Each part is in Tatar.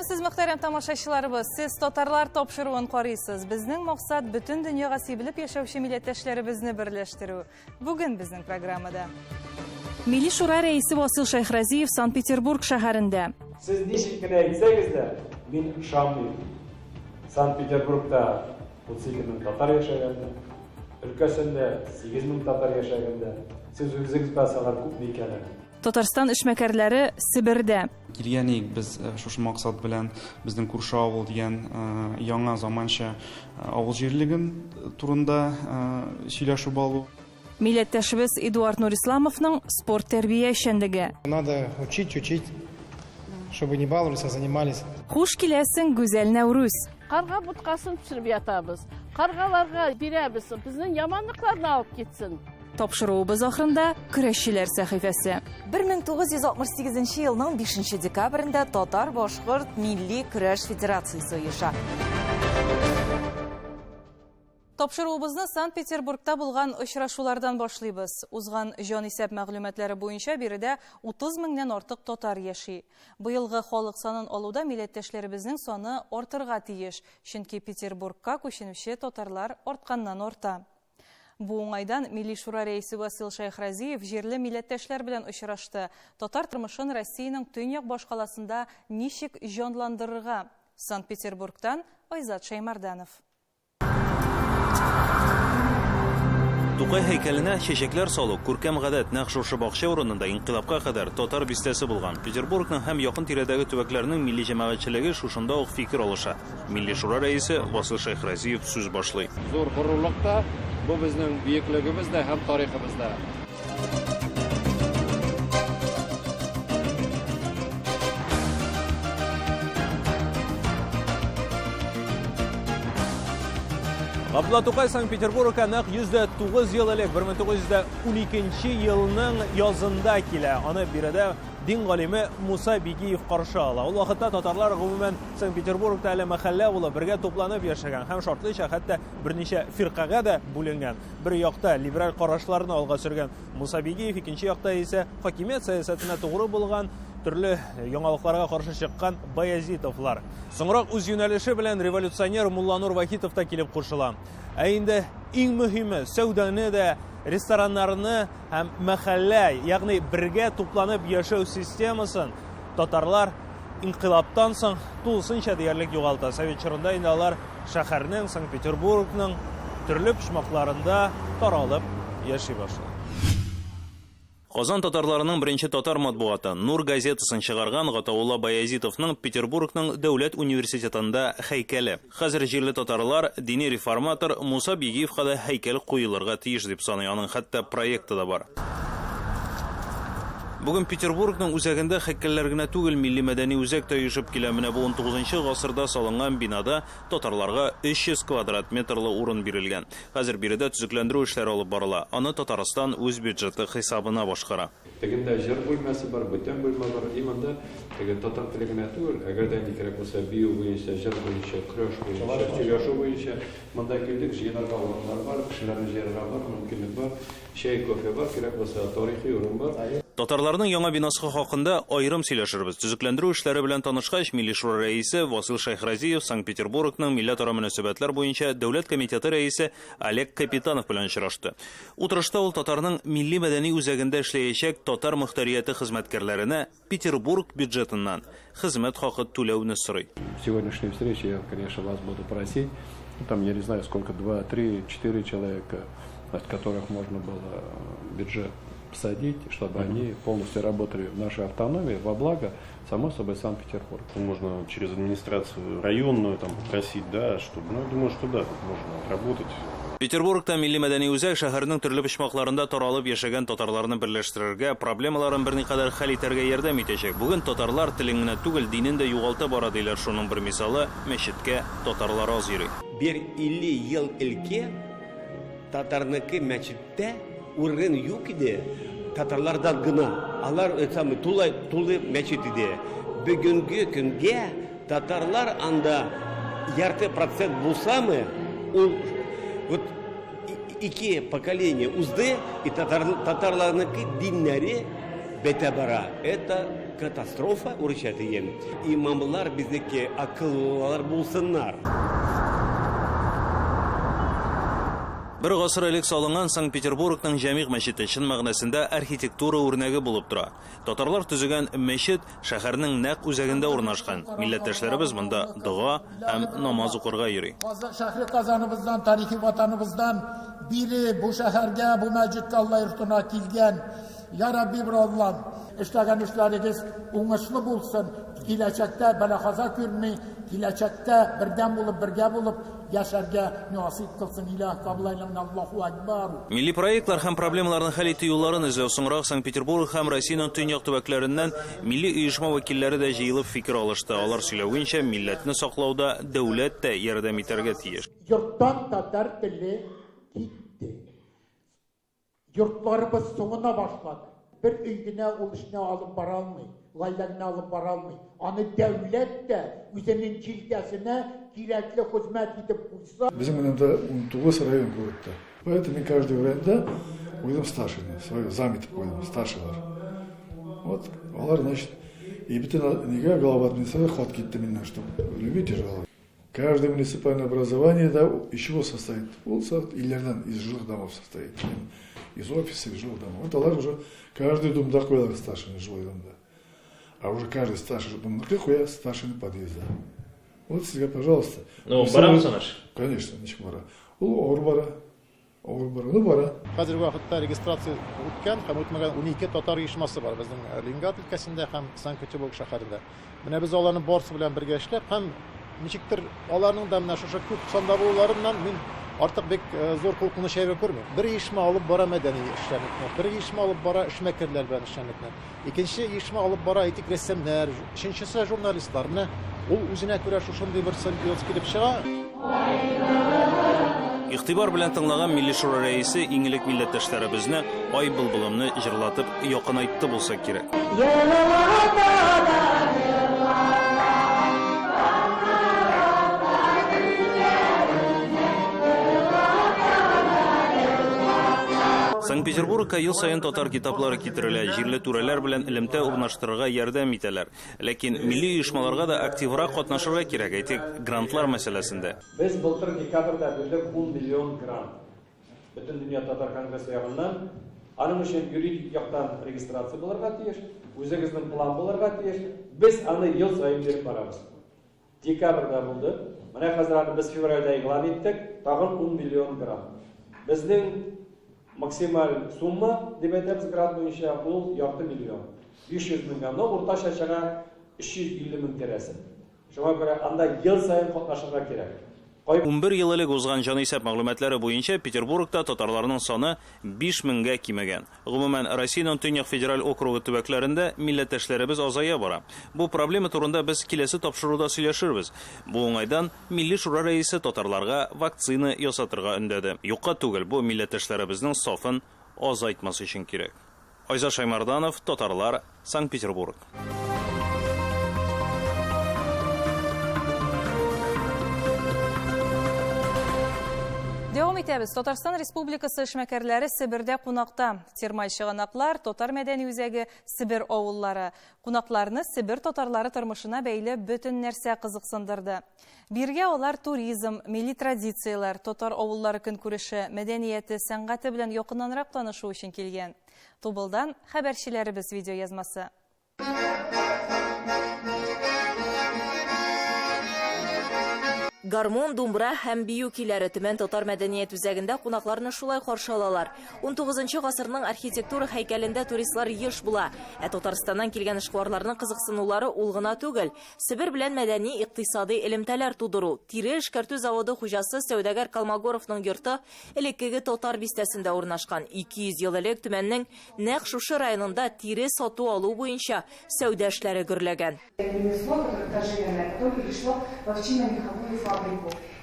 Саламатсыз мөхтәрәм тамашачыларыбыз, сез татарлар тапшыруын карыйсыз. Безнең максат бөтен дөньяга сибелеп яшәүче милләттәшләребезне берләштерү. Бүген безнең программада Милли шура рәисе Васил Шайхразиев Санкт-Петербург шәһәрендә. Сез ничек кенә әйтсәгез дә, мин ышанмыйм. Санкт-Петербургта 32 мең татар яшәгәндә, өлкәсендә 8 мең татар яшәгәндә, сез үзегез басалар күп микәнен. Татарстан эшмәкәрләре Себердә. Килгәнек без шушы максат белән безнең күрше авыл дигән яңа заманча авыл җирлеген турында сөйләшү балу. Милләттәшебез Эдуард Нурисламовның спорт тәрбия эшчәнлеге. Надо учить, чтобы не баловались, а занимались. Хуш киләсең гүзәл Нәүрүз. Карга буткасын пешереп ятабыз. Каргаларга бирәбез, безнең яманлыкларны алып китсен. Тапшыруыбыз ахырында көрәшчеләр сәхифәсе. 1968 елның 5 декабрендә Татар-Башкорт Милли көрәш федерациясе оеша. Тапшыруыбызны Санкт-Петербургта булган очрашулардан башлыйбыз. Узган җанисәп мәгълүматлары буенча биредә 30 меңнән артык татар яши. Быелгы халык санын алуда милләттәшләребезнең саны артырга тиеш, чөнки Петербургка күченүче татарлар артканнан арта. Бу уңайдан Милли шура рәисе Васил Шайхразиев җирле милләттәшләр белән очрашты. Татар тормышын Россиянең төньяк башкаласында ничек җанландырырга? Санкт-Петербургтан Айзат Шаймарданов. Тукай һәйкәленә чәчәкләр салу күркәм гадәт нәкъ шушы бакча урынында инкыйлабка кадәр татар бистәсе булган. Петербургның һәм якын тирәдәге төбәкләрнең милли җәмәгатьчелеге шушында ук фикер алыша. Милли шура рәисе Васил Шайхразиев сүз башлый. Зур горурлыкта бу безнең бөеклегебездә һәм тарихыбызда. Габдулла Тукай Санкт-Петербургка нәкъ 109 ел элек 1912 елның язында килә. Аны биредә дин галиме Муса Бигиев каршы ала. Ул вакытта татарлар гомумән Санкт-Петербургта әле мәхәллә булып бергә тупланып яшәгән һәм шартлыча хәтта берничә фиркага да бүленгән. Бер якта либераль карашларны алга сөргән Муса Бигиев, икенче якта исә хакимият сәясәтенә тугры булган төрле яңалыкларга каршы чыккан Баязитовлар. Соңрак үз юнәлеше белән революционер Мулланур Вахитов та килеп кушыла. Ә инде иң мөһиме сәүдәне дә, рестораннарны һәм мәхәллә, ягъни бергә тупланып яшәү системасын татарлар инкыйлабтан соң тулысынча диярлек югалта. Совет чорында инде алар шәһәрнең, Санкт-Петербургның төрле почмакларында таралып яши башлады. Казан татарларының беренче татар матбугаты Нур газетасын чыгарган Гатаулла Баязитовның Петербургның дәүләт университетында һәйкәле. Хәзер җирле татарлар дини реформатор Муса Бигиевка да һәйкәл куелырга тиеш дип саный. Аның хәтта проекты да бар. Бүген Петербургның үзәгендә һәйкәлләр генә түгел, милли мәдәни үзәк тә оешып килә. Менә бу 19 гасырда салынган бинада татарларга 300 квадрат метрлы урын бирелгән. Хәзер биредә төзекләндерү эшләре алып барыла. Аны Татарстан үз бюджеты хисабына башкара. Тегендә җыр бүлмәсе бар, бүтән бүлмә бар. Именно теге татар телегенә түгел, әгәр дә кирәк булса бию буенча, җыр буенча, көрәш буенча, сөйләшү буенча, монда килдек, җыенырга урыннар бар, кешеләрне җыярга бар, мөмкинлек бар, чәй, кофе бар, кирәк булса тарихи урын бар. Татарларның яңа бинасы хакында аерым сөйләшербез. Төзекләндерү эшләре белән танышкач, Милли шура рәисе Васил Шайхразиев Санкт-Петербургның милләтара мөнәсәбәтләр буенча дәүләт комитеты рәисе Олег Капитанов белән очрашты. Утырышта ул татарның милли мәдәни үзәгендә эшләячәк татар мөхтәрияте хезмәткәрләренә Петербург бюджетыннан хезмәт хакы түләүне сорый. В сегодняшней встрече я, конечно, вас буду просить, там, я не знаю, сколько, 2, 3, 4 человека, от которых можно было бюджет посадить, чтобы они полностью работали в нашей автономии во благо, само собой, Санкт-Петербург. Можно через администрацию районную там попросить, да, чтобы, ну, думаю, что да, тут можно отработать. Петербургта милли мәдәни үзәк шәһәрнең төрле почмакларында таралып яшәгән татарларны берләштерергә, проблемаларын берникадәр хәл итәргә ярдәм итәчәк. Бүген татарлар телен генә түгел, динен дә югалта бара диләр. Шуның бер мисалы мәчеткә татарлар аз йөри. 1-50 ел элке татарныкы мәчеттә урын юк иде, татарлардан гына. Алар тулы мәчет иде. Бүгенге көнгә татарлар анда ярты процент булсамы, ул вот 2 поколения узды, и татарларныкы диннәре бетә бара. Это катастрофа урыча дигән. Имамлар безнеке акыллылар булсыннар. Бер гасыр элек салынган Санкт-Петербургның Җәмигъ мәчете чын мәгънәсендә архитектура үрнәге булып тора. Татарлар төзегән мәчет шәһәрнең нәкъ үзәгендә урнашкан. Милләттәшләребез монда дуга һәм намаз укырга йөри. Шәһри Казаныбыздан, тарихи ватаныбыздан бире бу шәһәргә, бу мәчеткә Алла йортына килгән. Я Рабби, бер Аллам, эшләгән эшләрегез уңышлы булсын. Киләчәктә бәлахаза күрми, киләчәктә бердәм булып, бергә булып яшәргә насыйп кылсын. Илаһ кабул әйләмин. Аллаһу акбар. Милли проектлар һәм проблемаларны хәл итү юлларын эзләү соңрак Санкт-Петербург һәм Россиянең төньяк төбәкләреннән милли оешма вәкилләре дә җыелып фикер алышты. Алар сөйләвенчә, милләтне саклауда дәүләт тә ярдәм итәргә тиеш. Йорттан татар теле китте. Йортларыбыз соңына башлады. Бер өйгенә ул эшне алып бара алмый, гаиләгенә алып бара алмый. Аны дәүләт тә үзенең җилкәсенә кирәкле хезмәт итеп куйса. Bizim önümde 19 район городта. Поэтому каждый районда koydum старшины, свою заметку koydum, старшылар. Вот, алар, значит, и bütün неге глава администрации ход кетті менен, что любите жаловать. Каждое муниципальное образование, да, из чего состоит? Иллерден, из жилых домов состоит. Из офисов, из жилых домов. Вот алар уже каждый дом доходит старшины жилой домда. А уже каждый старший дом доходит старшины подъезда. Вот сега, пожалуйста. Ну, барамсы наш? Конечно, ничего бара. Ол ауыр бара. Ауыр бара. Ну, бара. Хәзерге вакытта регистрация үткән һәм үтмәгән 12 татар оешмасы бар безнең Ленинград өлкәсендә һәм Санкт-Петербург шәһәрендә. Менә без аларны барысы белән бергә эшләп һәм ничектер аларның да менә шушы күп санда булуларыннан мин артык бик зур куркыныч әйбер күрмим. Бер оешма алып бара мәдәни эшчәнлекне, бер оешма алып бара эшмәкәрләр белән эшчәнлекне. Икенче оешма алып бара этик рәссамнар, өченчесе журналистлар. Менә ул үзенә күрә шушындый бер симбиоз килеп чыга. Игътибар белән тыңлаган Милли шура рәисе иңелек милләттәшләребезне ай былбылымны җырлатып якынайтты булса кирәк. Санкт-Петербургка ел сайын татар китаплары китерелә, җирле түрәләр белән элемтә урнаштырырга ярдәм итәләр. Ләкин милли оешмаларга да активрак катнашырга кирәк, әйтик, грантлар мәсьәләсендә. Без былтыр декабрьдә бирдек 10 миллион грант. Бөтен дөнья татар конгрессы ягыннан. Аның өчен юридик яктан регистрация булырга тиеш, үзегезнең план булырга тиеш. Без аны ел сайын биреп барабыз. Декабрьдә булды. Менә хәзер без февральдә игълан иттек, тагын 10 миллион грант. Безнең максималь сумма дип әйтәбез грант буенча ул ярты миллион. 500 меңгә, но уртача чыга 350 мең тирәсе. Шуңа күрә анда ел сайын катнашырга кирәк. 11 ел элек узган җанисәп мәгълүматлары буенча Петербургта татарларның саны 5 меңгә кимәгән. Гомумән Россиянең Төньяк федераль округы төбәкләрендә милләттәшләребез азая бара. Бу проблема турында без киләсе тапшыруда сөйләшербез. Бу уңайдан Милли шура рәисе татарларга вакцина ясатырга өндәде. Юкка түгел, бу милләттәшләребезнең сафын азайтмас өчен кирәк. Айза Шаймарданов, Татарлар, Санкт-Петербург. Дәвам итәбез. Татарстан Республикасы эшмәкәрләре Себердә кунакта. Термай чыганаклар, татар мәдәни үзәге, Себер авыллары. Кунакларны Себер татарлары тормышына бәйле бөтен нәрсә кызыксындырды. Биргә алар туризм, милли традициялар, татар авыллары көнкүреше, мәдәнияте, сәнгате белән якыннанрак танышу өчен килгән. Тубылдан хәбәрчеләребез видео язмасы. Гармон, думбра һәм бию көйләре Төмән татар мәдәният үзәгендә кунакларны шулай каршы алалар. 19 гасырның архитектура һәйкәлендә туристлар еш була. Татарстаннан килгән эшкуарларның кызыксынулары ул гына түгел. Себер белән мәдәни, икътисади элемтәләр тудыру. Тире эшкәртү заводы хуҗасы сәүдәгәр Калмагоровның йорты элеккеге татар бистәсендә урнашкан. 200 ел элек Төмәннең нәкъ шушы районында тире сату алу буенча сәүдә эшләре гөрләгән.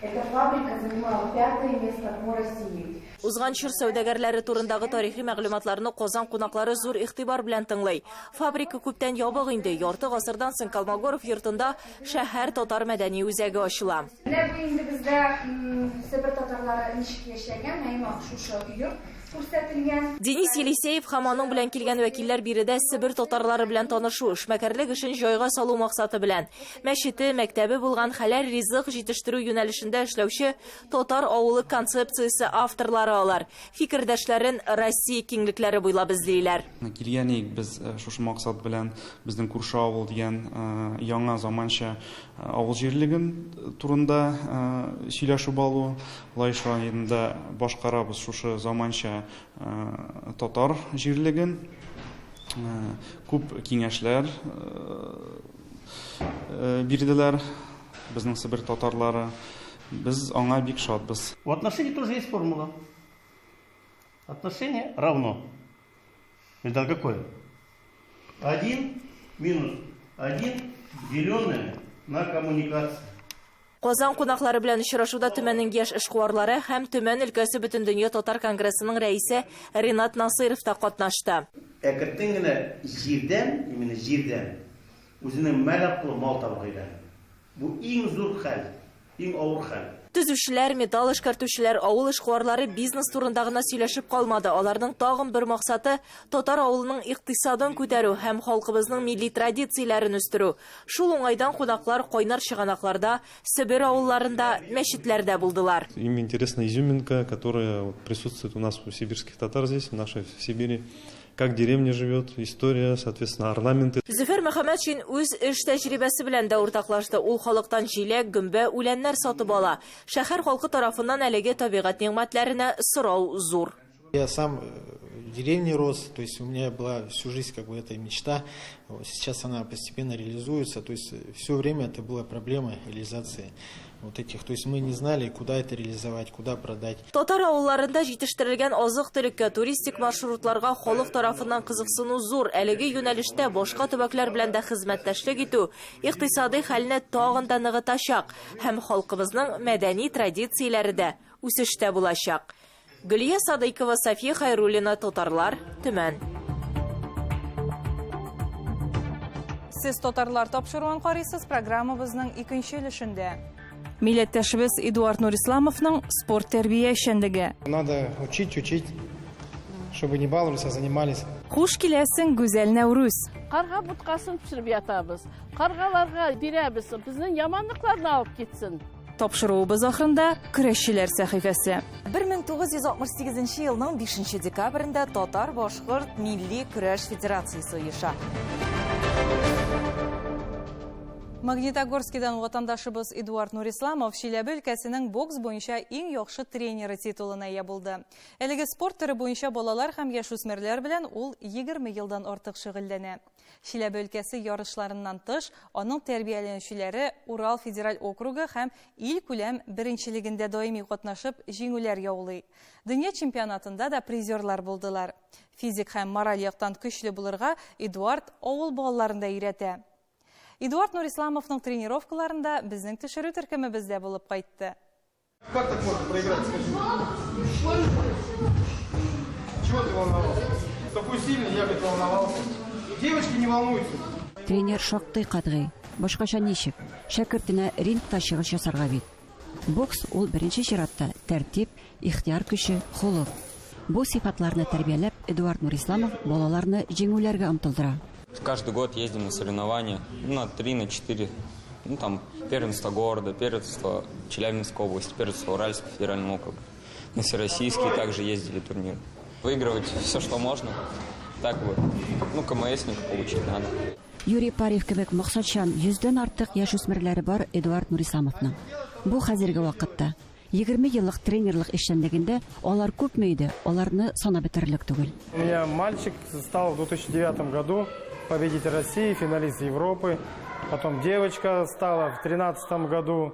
Эта фабрика занимала 5-е место по России. Узган чор сәүдәгәрләре турындагы тарихи мәгълүматларны Казан кунаклары зур игътибар белән тыңлый. Фабрика күптән ябык инде. Ярты гасырдан соң Калмагоров йортында шәһәр татар мәдәни үзәге ачыла. Менә бу инде бездә Себер татарлары ничек яшәгән, әймәк шушы йорт. күрсәтелгән. Денис Елисеев һәм аның белән килгән вәкилләр биредә Себер татарлары белән танышу, эшмәкәрлек эшен җайга салу максаты белән мәчете, мәктәбе булган хәләл ризык җитештерү юнәлешендә эшләүче татар авылы концепциясе авторлары алар. Фикердәшләрен Россия киңлекләре буйлап эзлиләр. Килгәнек без шушы максат белән безнең күрше авыл дигән яңа заманча авыл җирлеген турында сөйләшү балу. Лайша инде башкарабыз шушы заманча татар җирлеген. Күп киңәшләр бирделәр безнең Себер татарлары. Без аңа бик шатбыз. У отношений тоже есть формула. Отношение равно. Это какое? 1 минус 1 деленное на коммуникацию. Казан кунаклары белән очрашуда Төмәннең яшь эшкуарлары һәм Төмән өлкәсе Бөтендөнья татар конгрессының рәисе Ринат Насыров та катнашты. Әкертен генә җирдән, именно җирдән, үзенең мәлак кылы мал табыгыйда. Бу иң зур хәл, иң авыр хәл. Төзүчеләр, металл эшкәртүчеләр, авыл эшкуарлары бизнес турында гына сөйләшеп калмады. Аларның тагын бер максаты татар авылының икътисадын күтәрү һәм халкыбызның милли традицияләрен үстерү. Шул уңайдан кунаклар кайнар чыганакларда, Себер авылларында, мәчетләрдә булдылар. Им интересна изюминка, которая присутствует у нас у сибирских татар здесь, в нашей Сибири. Как деревня живет, история, соответственно, орнаменты. Зөфәр Мөхәммәтшин үз эш тәҗрибәсе белән дә уртаклашты. Ул халыктан җиләк, гөмбә, үләннәр сатып ала. Шәһәр халкы тарафыннан әлеге табигать ниъмәтләренә сорау зур. Я сам в деревне рос, то есть у меня была всю жизнь как бы эта мечта. Сейчас она постепенно реализуется, то есть все время это была проблема реализации вот этих, то есть мы не знали, куда это реализовать, куда продать. Татар авылларында җитештерелгән азык-төлеккә, туристик маршрутларга халык тарафыннан кызыксыну зур. Әлеге юнәлештә башка төбәкләр белән дә хезмәттәшлек итү икътисади хәлне тагын да ныгытачак һәм халкыбызның мәдәни традицияләре дә үсештә булачак. Гөлия Садыкова, София Хайруллина, Татарлар, Төмән. Сез татарлар тапшыруын карыйсыз программабызның икенче өлешендә. Милләттәшебез Эдуард Нурисламовның спорт тәрбия эшчәнлеге. Надо учить, чтобы не баловались, а занимались. Хуш киләсең, гүзәл Нәүрүз. Карга буткасын пешереп ятабыз. Каргаларга бирәбез, безнең яманлыкларны алып китсен. Тапшыруыбыз ахырында көрәшчеләр сәхифәсе. 1968 елның 5 декабрендә Татар-Башкорт Милли көрәш федерациясе оеша. Магнитогорскидан ватандашыбыз Эдуард Нурисламов Чиләбе өлкәсенең бокс буенча иң яхшы тренеры титулына ия булды. Әлеге спорт төрі буенча балалар һәм яшүсмерләр белән ул 20 елдан артык шөгыльләнә. Чиләбе өлкәсе ярышларыннан тыш, аның тәрбияләнүчеләре Урал федераль округы һәм ил күләм беренчелегендә даими катнашып җиңүләр яулый. Дөнья чемпионатында да призерлар булдылар. Физик һәм мораль яктан көчле булырга Эдуард авыл балаларында өйрәтә. Эдуард Нурисламовның тренировкаларында безнең төшерү төркемебездә булып кайтты. Как так можно проиграть, скажи? Чего ты волновался? Такой сильный, я бы волновался. Девочки не волнуются. Тренер шактый катгый. Башкача ничек? Шәкертенә рингта чыгыш ясарга бит. Бокс ул беренче чиратта тәртип, ихтияр көче, холык. Бу сыйфатларны тәрбияләп Эдуард Нурисламов балаларны җиңүләргә омтылдыра. Каждый год ездим на соревнования, на 3, на 4. Там первенство города, первенство Челябинской области, первенство Уральского федерального округа. На всероссийские также ездили турниры. Выигрывать все, что можно. Так вот, КМСник получить надо. Юрий Парев кебек максатчан 100дән артык яшүсмерләре бар Эдуард Нурисламовның. Бу хәзерге вакытта 20 еллык тренерлык эшчәнлегендә алар күпме иде, аларны санап бетерерлек түгел. У меня мальчик стал в 2009 году победитель России, финалист Европы. Потом девочка стала в 2013 году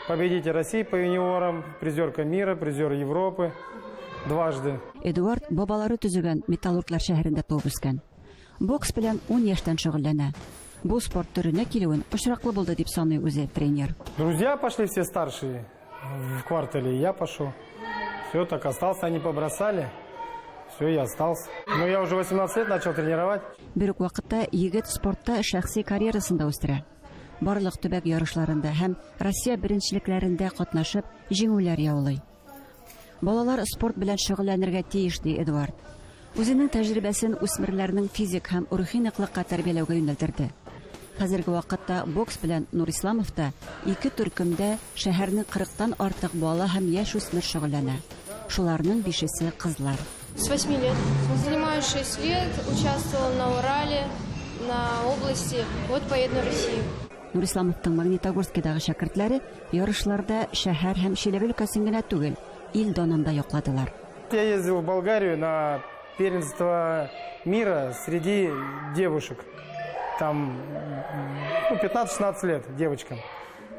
победитель России по юниорам, призерка мира, призер Европы дважды. Эдуард бабалары төзегән Металлурглар шәһәрендә туып үскән. Бокс белән 10 яшьтән шөгыльләнә. Бу спорт төренә килүен очраклы булды дип саный үзе тренер. Друзья пошли все старшие в квартале, я пошел. Все, так остался, они побросали. Все, я остался. Но я уже 18 лет начал тренировать. Бер үк вакытта егет спортта шәхси карьерасында үстерә. Барлык төбәк ярышларында һәм Россия беренчелекләрендә катнашып, җиңүләр яулый. Балалар спорт белән шөгыльләнергә тиеш, ди Эдуард. Үзенең тәҗрибәсен үсмерләрнең физик һәм рухи ныклыкка тәрбияләүгә юнәлдерде. Хәзерге вакытта бокс белән Нурисламов та 2 төркемдә шәһәрнең 40-тан артык бала һәм яшь үсмер шөгыльләнә. Шуларның 5-се кызлар. С 8 лет. Занимаюсь 6 лет, участвовала на Урале, на области, вот поеду на Россию. Нурисламовтың Магнитогорскидагы шәкертләре ярышларда шәһәр һәм Чиләбе өлкәсен генә түгел, ил данында якладылар. Я ездил в Болгарию на первенство мира среди девушек. Там 15-16 лет девочкам.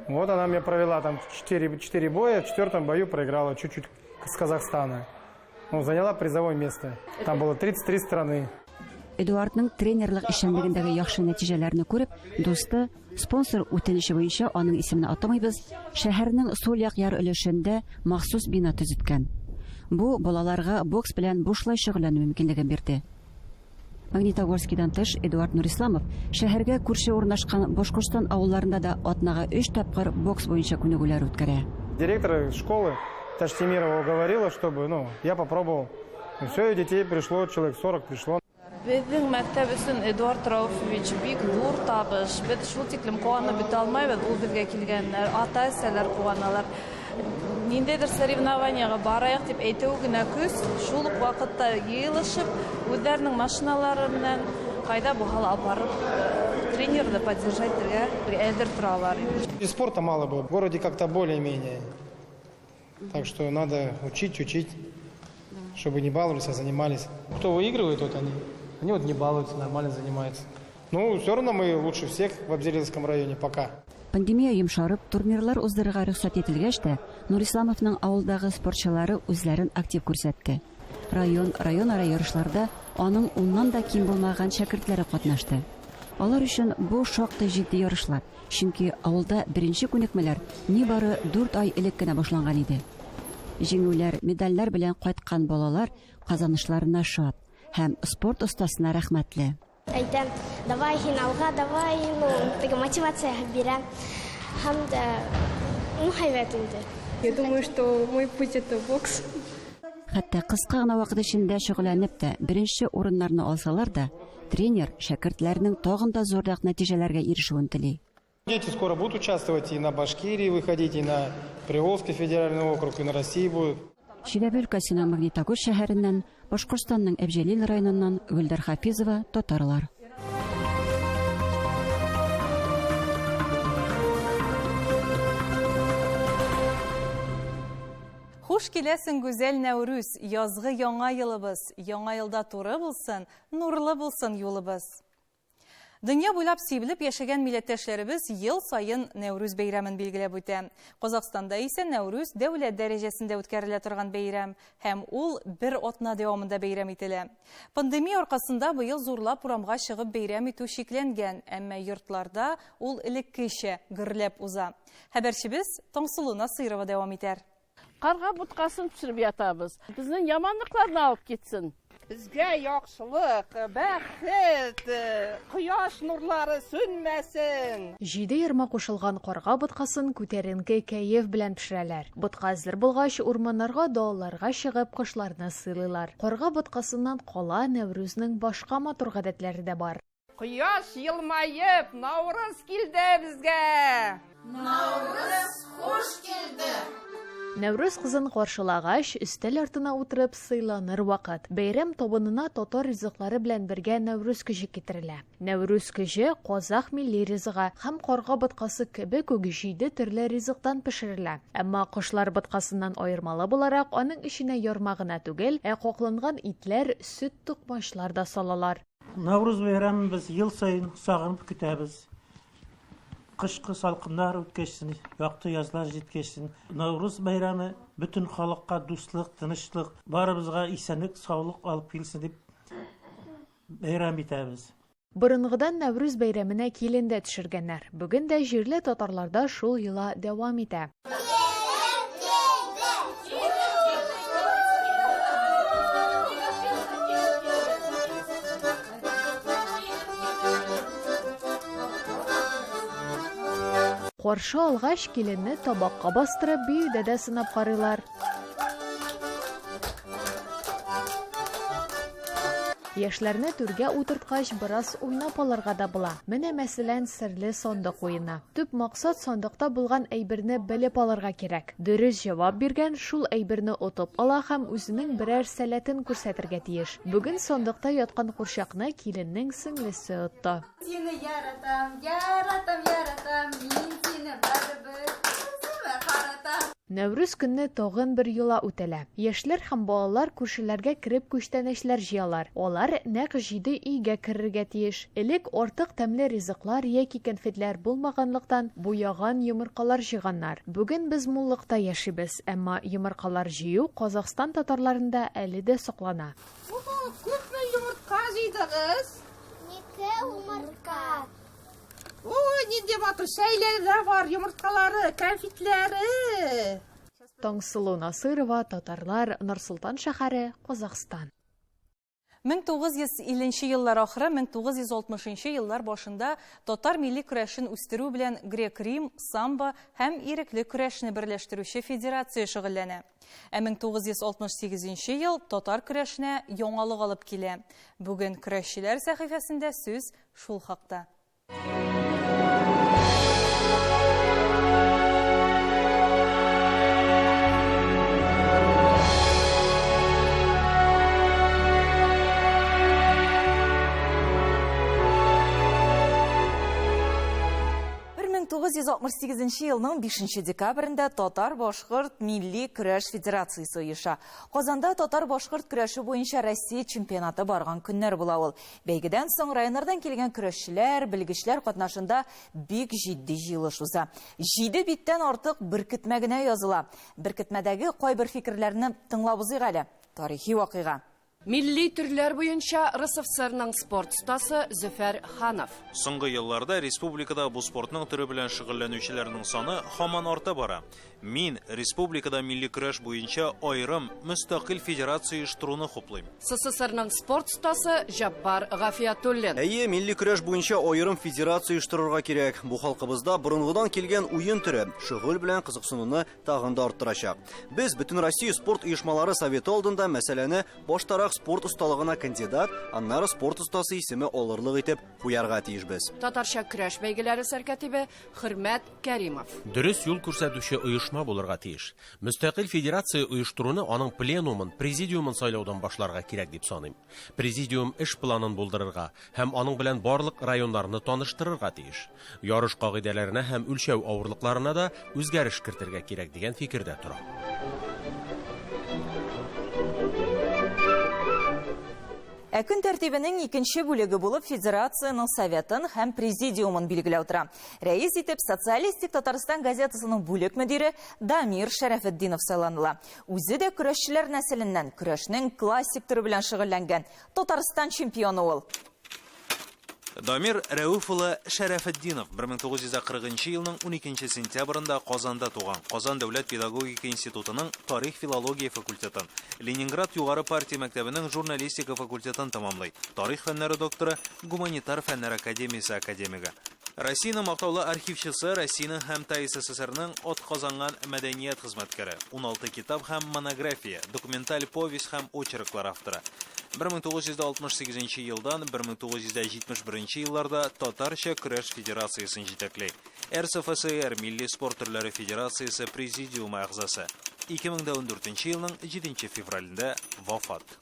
Вот она меня провела там 4 боя, в 4-м бою проиграла чуть-чуть с Казахстана. Ну, заняла призовое место. Там было 33 страны. Эдуардның тренерлык эшчәнлегендәге яхшы нәтиҗәләрне күреп, дусты спонсор үтенеше буенча аның исемен атамыйбыз, шәһәрнең сул як яры өлешендә махсус бина төзеткән. Бу балаларга бокс белән бушлай шөгыльләнү мөмкинлеген бирде. Магнитогорскидан тыш Эдуард Нурисламов шәһәргә күрше урнашкан Башкортстан авылларында да атнага 3 тапкыр бокс буенча күнегүләр үткәрә. Директор школы Таштемирова уговорила, чтобы, я попробовал. И все, и детей пришло, человек 40 пришло. Безнең мәктәп өчен Эдуард Рауфович бик зур табыш. Без шул тиклем куанып бетә алмыйбыз, ул безгә килгәннәр, ата-әсәләр куаналар. Ниндәйдер соревнованиягә барайык дип әйтү генә күз, шул ук вакытта йыелышып, үзләренең машиналары белән кайда бухала апарып, тренерны поддержать итәргә әзер торалар. И спорта мало было, в городе как-то более-менее. Так что надо учить, чтобы не баловались, а занимались. Кто выигрывает, вот они вот не балуются, нормально занимаются. Ну, все равно мы лучше всех в Абзелиловском районе пока. Пандемия йомшарып, турнирлар уздырырга рөхсәт ителгәч тә, Нурисламовның авылдагы спортчылары үзләрен актив күрсәтте. Район-ара ярышларда аның 10-нан да ким булмаган шәкертләре катнашты. Алар өчен бу шактый җитди ярышлар, чөнки авылда беренче күнекмәләр нибары 4 ай элек кенә башланган иде. Җиңүләр, медальләр белән кайткан балалар казанышларына шат һәм спорт остасына рәхмәтле. Әйтәм, давай финалга, давай, теге мотивация бирәм. Һәм дә, һәйбәт инде. Я думаю, что мой путь это бокс. Хәтта кыска гына вакыт эчендә шөгыльләнеп тә беренче урыннарны алсалар да, тренер шәкертләрнең тагын да зуррак нәтиҗәләргә ирешүен тели. Дети скоро будут участвовать и на Башкирии выходить, и на Приволжский федеральный округ, и на России будут. Чиләбе өлкәсенең Магнитогор шәһәреннән, Башкортстанның Әбҗәлил районыннан Гөлдар Хафизова, татарлар. Хуш киләсең гүзәл Нәүрүз, язгы яңа елыбыз, яңа елда туры булсын, нурлы булсын юлыбыз. Дөнья буйлап сибелеп яшәгән милләттәшләребез ел сайын Нәүрүз бәйрәмен билгеләп үтә. Казакъстанда исә Нәүрүз дәүләт дәрәҗәсендә үткәрелә торган бәйрәм һәм ул бер атна дәвамында бәйрәм ителә. Пандемия аркасында быел зурлап урамга чыгып бәйрәм итү шикләнгән, әмма йортларда ул элеккечә гөрләп уза. Хәбәрчебез Таңсылу Насыйрова дәвам итәр. Карга буткасын пешереп ятабыз. Безнең яманлыкларны алып китсен. Безгә яхшылык, бәхет, кояш нурлары сүнмәсен. 7 ярма кушылган карга боткасын күтәренке кәеф белән пешерәләр. Ботка әзер булгач, урманнарга, далаларга чыгып кошларны сыйлыйлар. Карга боткасыннан кала Нәүрүзнең башка матур гадәтләре дә бар. Кояш елмаеп, Наурыз килде безгә. Наурыз хуш килде. Нәүрүз кызын каршылагач, өстәл артына утырып сыйланыр вакыт. Бәйрәм табынына татар ризыклары белән бергә Нәүрүз кеше китерелә. Нәүрүз кеше казах милли ризыгы һәм карга боткасы кебек үк 7 төрле ризыктан пешерелә. Әмма кошлар боткасыннан аермалы буларак, аның эченә ярма гына түгел, кокланган итләр, сөт тукмачлар да салалар. Нәүрүз бәйрәмен без ел сайын сагынып көтәбез. Кышкы салкыннар үткәчсен, якты язлар җиткәчсен. Нәүрүз бәйрәме бөтен халыкка дуслык, тынычлык, барыбызга исәнлек, саулык алып килсен дип бәйрәм итәбез. Борынгыдан Нәүрүз бәйрәменә килен дә төшергәннәр. Бүген дә җирле татарларда шул йола дәвам итә. Каршы алгач, киленне табакка бастырып, биюдә дә сынап карыйлар. Яшьләрне түргә утырткач бераз уйнап алырга да була. Менә мәсәлән серле сандык уена. Төп максат сандыкта булган әйберне белеп алырга кирәк. Дөрес җавап биргән шул әйберне отып ала һәм үзенең берәр сәләтен күрсәтергә тиеш. Бүген сандыкта яткан курчакны киленнең сеңлесе отты. Сине яратам, яратам, яратам, мин сине барыбер каратам. Нәүрүз көнне тагын бер юла үтәлә. Яшьләр һәм балалар күршеләргә кирип күчтәнәчләр җыялар. Алар нәкъ 7 өйгә керергә тиеш. Элек артык тәмле ризыклар яки конфетлар булмаганлыктан буяган йомыркалар җыйганнар. Бүген без муллыкта яшибез, әмма йомыркалар җыю Казакстан татарларында әле дә саклана. Күпме йомырка җыйдыгыз? 2 йомырка. Ой, нинди матур шәйләре бар, йомыркалары, конфетләре. Таңсылу Насырова, татарлар, Нурсултан шәһәре, Казакстан. 1950 еллар ахыры, 1960 еллар башында татар милли көрәшен үстерү белән грек-рим, самбо һәм ирекле көрәшне берләштерүче федерация шөгыльләнә. 1968 ел татар көрәшенә яңалык алып килә. Бүген көрәшчеләр сәхифәсендә сүз шул хакта. 1968 елның 5 декабрендә Татар-Башкорт милли көрәш федерациясе оеша. Казанда Татар-Башкорт көрәше буенча Россия чемпионаты барган көннәр була ул. Бәйгедән соң районнардан килгән көрәшчеләр, белгечләр катнашында бик җитди җыелыш уза. 7 биттән артык беркетмә генә языла. Беркетмәдәге кайбер фикерләрне тыңлап узыйк әле. Тарихи вакыйга. Милли төрләр буенча РСФСРның спорт стасы Зөфәр Ханов. Соңгы елларда республикада бу спортның түрі белән шөгыльләнүчеләрнең саны һаман арта бара. Мин республикада милли көрәш буенча айрым мөстәкыйль федерация оештыруны хуплыйм. СССРның спорт стасы Жаппар Гафиятуллин. Әйе, милли көрәш буенча айрым федерация оештырырга кирәк. Бу халкыбызда борынгыдан килгән уен төре шөгыль белән кызыксынуны тагын да арттырачак. Без бөтен Россия спорт оешмалары советы алдында мәсьәләне баштарак спорт осталыгына кандидат, аннары спорт остасы исеме алырлык итеп куярга тиешбез. Татарча көрәш бәйгеләре сәркәтибе Хөрмәт Кәримов. Дөрес юл күрсәтүче оешма булырга тиеш. Мөстәкыйль федерация оештыруны аның пленумын, президиумын сайлаудан башларга кирәк дип саныйм. Президиум эш планын булдырырга һәм аның белән барлык районнарны таныштырырга тиеш. Ярыш кагыйдәләренә һәм үлчәү авырлыкларына да үзгәреш кертергә кирәк дигән фикердә тора. Көн тәртибенең икенче бүлеге булып федерацияның советын һәм президиумын билгеләү тора. Рәис итеп Социалистик Татарстан газетасының бүлек мөдире Дамир Шәрәфетдинов сайланыла. Үзе дә көрәшчеләр нәселеннән, көрәшнең классик түрі белән шөгыльләнгән Татарстан чемпионы ул. Дамир Рәүф-улы Шәрәфетдинов 1940 елның 12 сентябрында Казанда туган. Казан дәүләт педагогика институтының тарих филология факультетын, Ленинград югары партия мәктәбенең журналистика факультетын тәмамлый. Тарих фәннәре докторы, гуманитар фәннәр академиясе академигы. Россияның мактаулы архивчысы, Россияның һәм СССРның атказанган мәдәният хезмәткәре, 16 китап һәм монография, документаль повесть һәм очерклар авторы. 1968 елдан 1971 елларда Татарча көрәш федерациясын җитәкләй. РСФСР Милли спорт төрләре федерациясе президиумы әгъзасы. 2014 елның 7 февралендә вафат.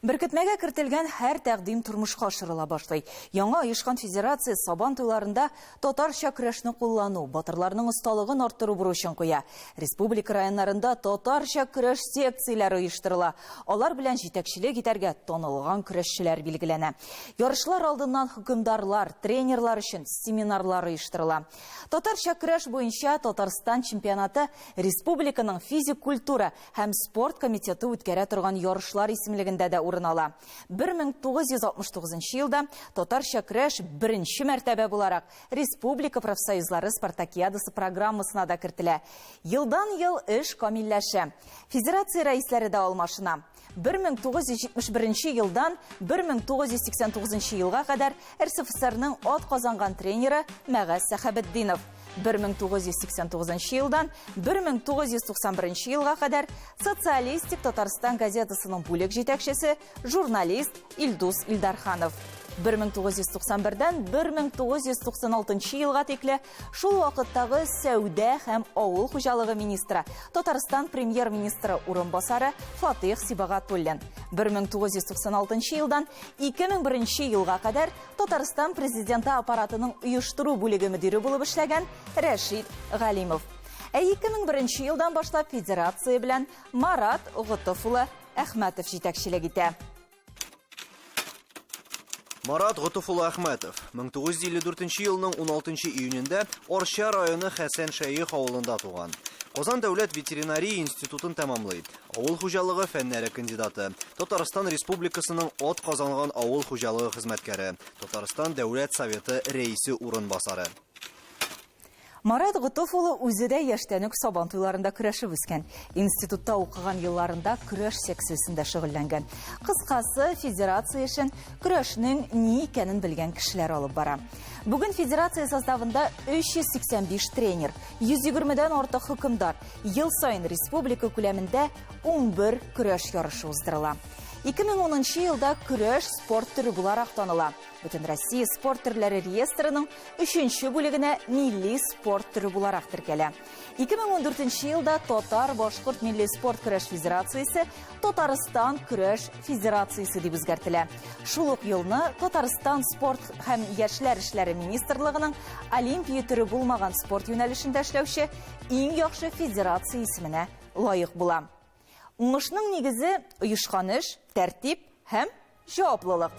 Беркетмәгә кертелгән һәр тәкъдим тормышка ашырыла башлый. Яңа оешкан федерация сабан туйларында татарча көрәшне куллану, батырларның осталыгын арттыру бурычын куя. Республика районнарында татарча көрәш секцияләре оештырыла. Алар белән җитәкчелек итәргә танылган көрәшчеләр билгеләнә. Ярышлар алдыннан хөкемдарлар, тренерлар өчен семинарлар оештырыла. Татарча көрәш буенча Татарстан чемпионаты республиканың физик культура һәм спорт комитеты үткәрә торган ярышлар исемлегендә дә ала. 1969 елда Татарча көрәш беренче мәртәбә буларак Республика профсоюзлары спартакиадасы программасына да кертелә. Елдан-ел эш камилләшә. Федерация рәисләре дә алмашына. 1971 елдан 1989 елга кадәр РСФСРның атказанган тренеры Мәгәз Сәхәбетдинов. 1989 елдан 1991 елга кадәр Социалистик Татарстан газетасының бүлек җитәкчесе журналист Илдус Илдарханов. 1991-дән 1996 елга тикле шул вакыттагы сәүдә һәм авыл хуҗалыгы министры, Татарстан премьер-министры урынбасары Фатих Сибагатуллин. 1996 елдан 2001 елга кадәр Татарстан президенты аппаратының оештыру бүлеге мөдире булып эшләгән Рәшид Галимов. 2001 елдан башлап федерация белән Марат Гытов улы Әхмәтов җитәкчелек итә. Марат Гытов улы Әхмәтов 1954 елның 16 июнендә Орча районы Хәсән Шәйх авылында туган. Казан дәүләт ветеринария институтын тәмамлый. Авыл хуҗалыгы фәннәре кандидаты. Татарстан Республикасының от казанган авыл хуҗалыгы хезмәткәре. Татарстан дәүләт советы рәисе урынбасары. Марат Гытов улы үзе дә яшьтән үк сабан туйларында көрәшеп үскән. Институтта укыган елларында көрәш секциясендә шөгыльләнгән. Кыскасы, федерация өчен көрәшнең ни икәнен белгән кешеләр алып бара. Бүген федерация составында 385 тренер, 120дән артык хөкемдар, ел сайын республика күләмендә 11 көрәш ярышы уздырыла. 2010 елда көрәш спорт түрі буларак таныла. Бүтән Россия спорт төрләре реестрының 3нче бүлегенә милли спорт түрі буларак теркәлә. 2014 елда Татар-Башкорт милли спорт көрәш федерациясе Татарстан көрәш федерациясе дип үзгәртелә. Шул ук елны Татарстан спорт һәм яшьләр эшләре министрлыгының олимпия түрі булмаган спорт юнәлешендә эшләүче иң яхшы федерация исеменә лаек була. Уңышның нигезе оешканыш, тәртип һәм җаваплылык.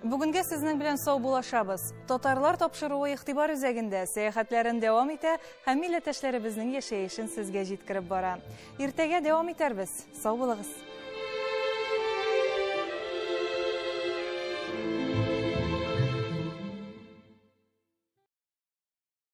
Бүгенге сезнең белән сау булашабыз. Татарлар тапшыруы игътибар үзәгендә сәяхәтләрен дәвам итә һәм милләттәшләребезнең яшәешен сезгә җиткереп бара. Иртәгә дәвам итәрбез. Сау булыгыз.